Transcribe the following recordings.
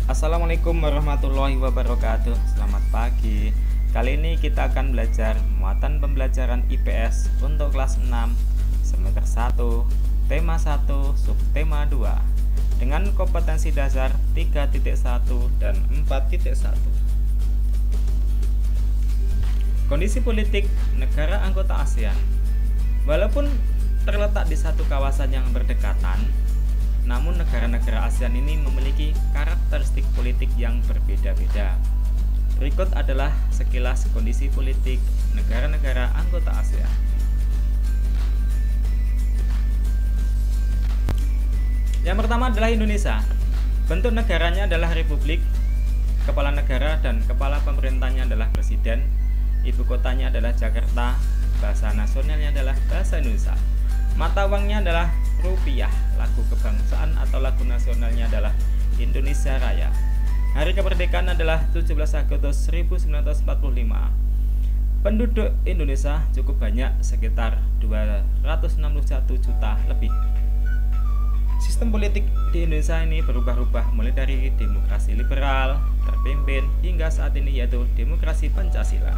Assalamualaikum warahmatullahi wabarakatuh. Selamat pagi. Kali ini kita akan belajar muatan pembelajaran IPS untuk kelas 6 semester 1, tema 1, subtema 2 dengan kompetensi dasar 3.1 dan 4.1. Kondisi politik negara anggota ASEAN. Walaupun terletak di satu kawasan yang berdekatan, namun negara-negara ASEAN ini memiliki karakteristik politik yang berbeda-beda. Berikut adalah sekilas kondisi politik negara-negara anggota ASEAN. Yang pertama adalah Indonesia. Bentuk negaranya adalah republik. Kepala negara dan kepala pemerintahnya adalah presiden. Ibu kotanya adalah Jakarta. Bahasa nasionalnya adalah bahasa Indonesia. Mata uangnya adalah rupiah. Lagu kebangsaan atau lagu nasionalnya adalah Indonesia Raya. Hari kemerdekaan adalah 17 Agustus 1945. Penduduk Indonesia cukup banyak, sekitar 261 juta lebih. Sistem politik di Indonesia ini berubah-ubah mulai dari demokrasi liberal terpimpin hingga saat ini yaitu demokrasi Pancasila.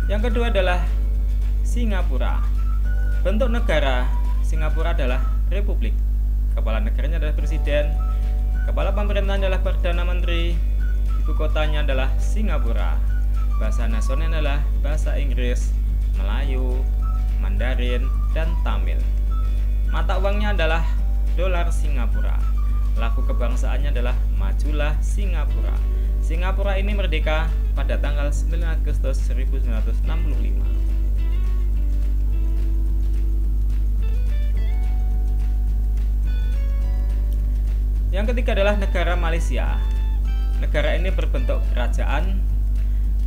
Yang kedua adalah Singapura. Bentuk negara Singapura adalah republik. Kepala negaranya adalah presiden. Kepala pemerintahnya adalah perdana menteri. Ibu kotanya adalah Singapura. Bahasa nasionalnya adalah bahasa Inggris, Melayu, Mandarin, dan Tamil. Mata uangnya adalah dolar Singapura. Lagu kebangsaannya adalah Majulah Singapura. Singapura ini merdeka pada tanggal 9 Agustus 1965. Yang ketiga adalah negara Malaysia. Negara ini berbentuk kerajaan.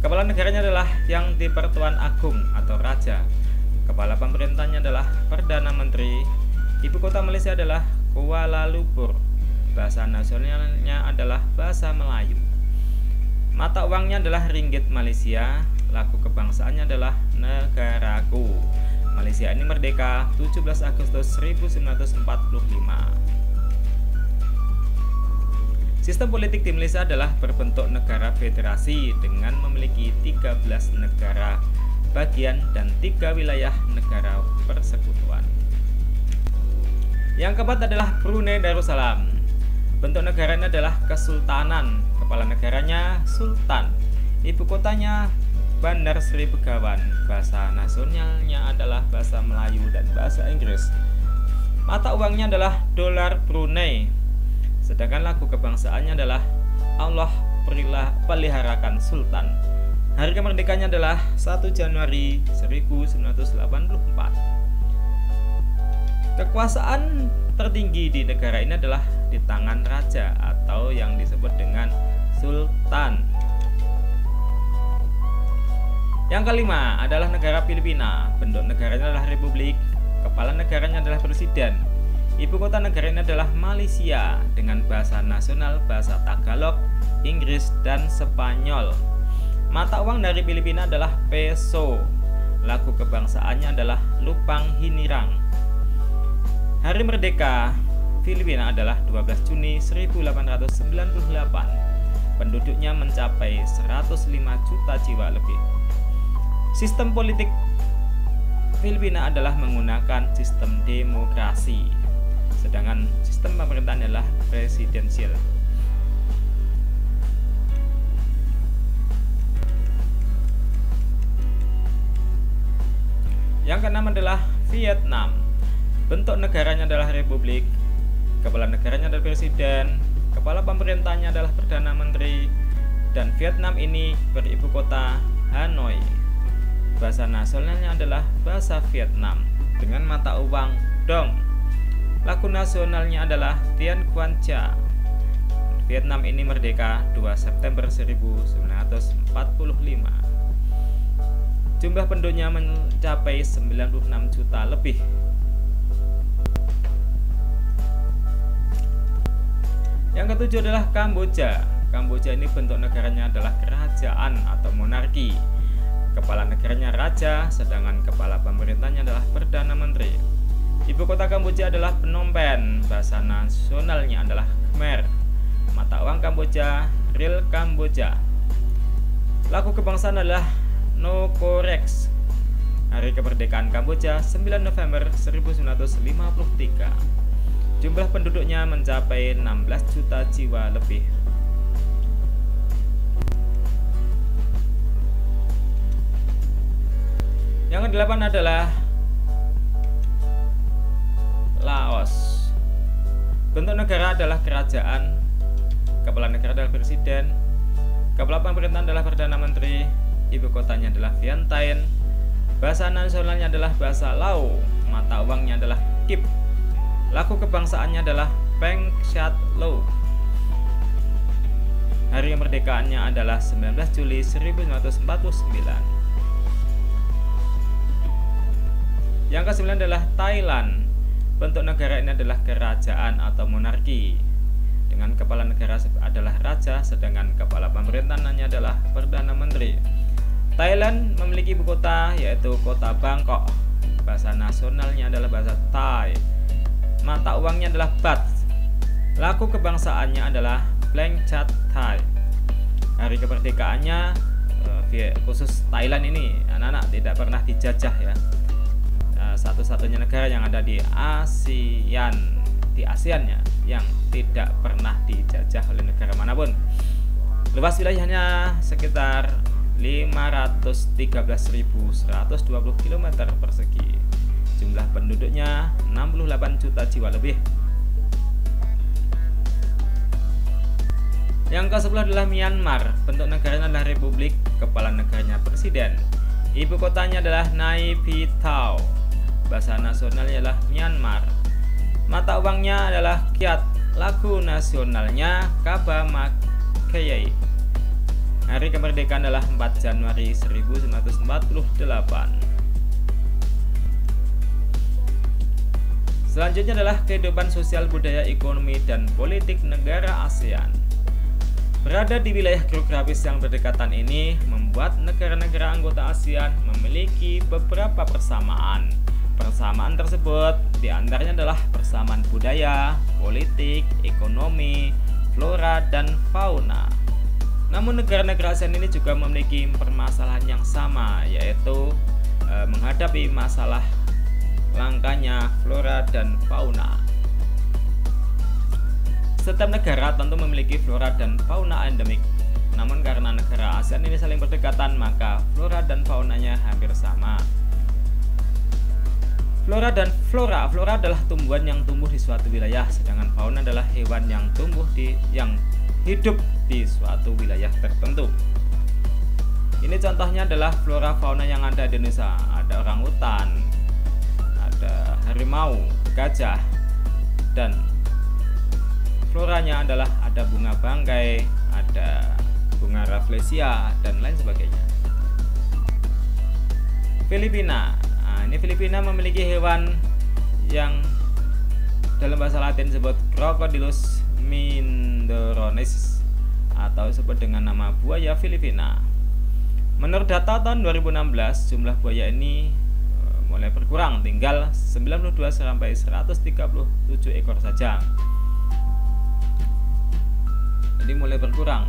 Kepala negaranya adalah Yang di-Pertuan Agung atau Raja. Kepala pemerintahnya adalah Perdana Menteri. Ibu kota Malaysia adalah Kuala Lumpur. Bahasa nasionalnya adalah bahasa Melayu. Mata uangnya adalah ringgit Malaysia. Lagu kebangsaannya adalah Negaraku. Malaysia ini merdeka 17 Agustus 1945. Sistem politik di Malaysia adalah berbentuk negara federasi dengan memiliki 13 negara bagian dan 3 wilayah negara persekutuan. Yang keempat adalah Brunei Darussalam. Bentuk negaranya adalah kesultanan. Kepala negaranya Sultan. Ibu kotanya Bandar Seri Begawan. Bahasa nasionalnya adalah bahasa Melayu dan bahasa Inggris. Mata uangnya adalah dolar Brunei. Sedangkan lagu kebangsaannya adalah Allah peliharakan Sultan. Hari kemerdekaannya adalah 1 Januari 1984. Kekuasaan tertinggi di negara ini adalah di tangan raja atau yang disebut dengan Sultan. Yang kelima adalah negara Filipina. Bentuk negaranya adalah republik. Kepala negaranya adalah presiden. Ibu kota negara ini adalah Malaysia dengan bahasa nasional bahasa Tagalog, Inggris, dan Spanyol. Mata uang dari Filipina adalah peso. Lagu kebangsaannya adalah Lupang Hinirang. Hari merdeka Filipina adalah 12 Juni 1898. Penduduknya mencapai 105 juta jiwa lebih. Sistem politik Filipina adalah menggunakan sistem demokrasi, sedangkan sistem pemerintahan adalah presidensial. Yang keenam adalah Vietnam. Bentuk negaranya adalah republik. Kepala negaranya adalah presiden. Kepala pemerintahnya adalah Perdana Menteri. Dan Vietnam ini beribu kota Hanoi. Bahasa nasionalnya adalah bahasa Vietnam dengan mata uang dong. Lagu nasionalnya adalah Tien Quan Cha. Vietnam ini merdeka 2 September 1945. Jumlah penduduknya mencapai 96 juta lebih. Yang ketujuh adalah Kamboja. Kamboja ini bentuk negaranya adalah kerajaan atau monarki. Kepala negaranya raja, sedangkan kepala pemerintahnya adalah Perdana Menteri. Ibu kota Kamboja adalah Phnom Penh. Bahasa nasionalnya adalah Khmer. Mata uang Kamboja, Riel Kamboja. Lagu kebangsaan adalah Nokorex. Hari kemerdekaan Kamboja 9 November 1953. Jumlah penduduknya mencapai 16 juta jiwa lebih. Yang kedelapan adalah Laos. Bentuk negara adalah kerajaan, kepala negara adalah presiden, kepala pemerintahan adalah Perdana Menteri, ibu kotanya adalah Vientiane, bahasa nasionalnya adalah bahasa Lao, mata uangnya adalah Kip, lagu kebangsaannya adalah Peng Shat Lo. Hari kemerdekaannya adalah 19 Juli 1949. Yang ke-9 adalah Thailand. Bentuk negara ini adalah kerajaan atau monarki, dengan kepala negara adalah raja, sedangkan kepala pemerintahannya adalah Perdana Menteri. Thailand memiliki ibu kota yaitu kota Bangkok. Bahasa nasionalnya adalah bahasa Thai. Mata uangnya adalah baht. Lagu kebangsaannya adalah Pleng Chat Thai. Hari kemerdekaannya khusus Thailand ini anak-anak tidak pernah dijajah ya. Satu-satunya negara yang ada di ASEAN ya, yang tidak pernah dijajah oleh negara manapun. Luas wilayahnya sekitar 513.120 km persegi. Jumlah penduduknya 68 juta jiwa lebih. Yang ke-10 adalah Myanmar. Bentuk negaranya adalah republik, kepala negaranya presiden. Ibu kotanya adalah Naypyidaw. Bahasa nasionalnya adalah Myanmar. Mata uangnya adalah Kyat. Lagu nasionalnya Kaba Makyai. Hari kemerdekaan adalah 4 Januari 1948. Selanjutnya adalah kehidupan sosial, budaya, ekonomi, dan politik negara ASEAN. Berada di wilayah geografis yang berdekatan ini membuat negara-negara anggota ASEAN memiliki beberapa persamaan. Persamaan tersebut diantaranya adalah persamaan budaya, politik, ekonomi, flora, dan fauna. Namun negara-negara ASEAN ini juga memiliki permasalahan yang sama, yaitu menghadapi masalah langkanya flora dan fauna. Setiap negara tentu memiliki flora dan fauna endemik. Namun karena negara ASEAN ini saling berdekatan, maka flora dan faunanya hampir sama. Flora dan flora adalah tumbuhan yang tumbuh di suatu wilayah, sedangkan fauna adalah hewan yang hidup di suatu wilayah tertentu. Ini contohnya adalah flora fauna yang ada di Indonesia. Ada orangutan, ada harimau, gajah, dan floranya adalah ada bunga bangkai, ada bunga rafflesia, dan lain sebagainya. Filipina. Ini Filipina memiliki hewan yang dalam bahasa Latin disebut Crocodilus mindoronis atau disebut dengan nama buaya Filipina. Menurut data tahun 2016, jumlah buaya ini mulai berkurang, tinggal 92 sampai 137 ekor saja. Jadi mulai berkurang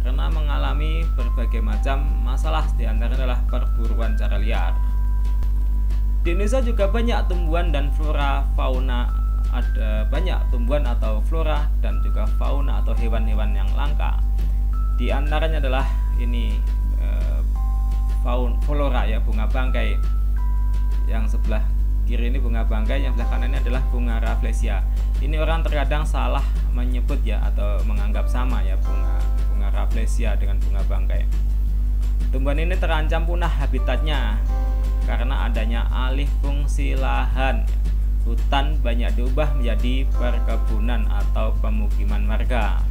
karena mengalami berbagai macam masalah, diantaranya adalah perburuan cara liar. Di Indonesia juga banyak tumbuhan dan flora fauna, ada banyak tumbuhan atau flora dan juga fauna atau hewan-hewan yang langka. Di antaranya adalah ini flora ya, bunga bangkai. Yang sebelah kiri ini bunga bangkai, yang sebelah kanan ini adalah bunga rafflesia. Ini orang terkadang salah menyebut ya atau menganggap sama ya bunga rafflesia dengan bunga bangkai. Tumbuhan ini terancam punah habitatnya karena adanya alih fungsi lahan. Hutan banyak diubah menjadi perkebunan atau pemukiman warga.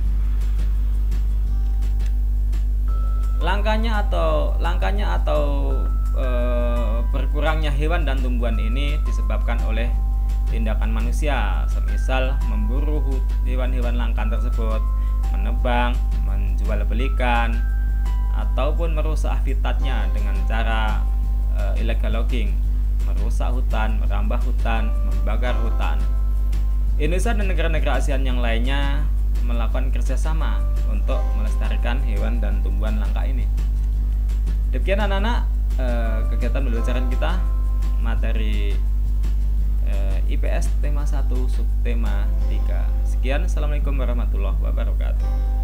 Langkanya atau berkurangnya hewan dan tumbuhan ini disebabkan oleh tindakan manusia, semisal memburu hewan-hewan langka tersebut, menebang, menjual belikan, ataupun merusak habitatnya dengan cara illegal logging, merusak hutan, merambah hutan, membakar hutan. Indonesia dan negara-negara ASEAN yang lainnya melakukan kerjasama untuk melestarikan hewan dan tumbuhan langka ini. Demikian anak-anak kegiatan pembelajaran kita materi IPS tema 1 subtema 3. Sekian, assalamualaikum warahmatullahi wabarakatuh.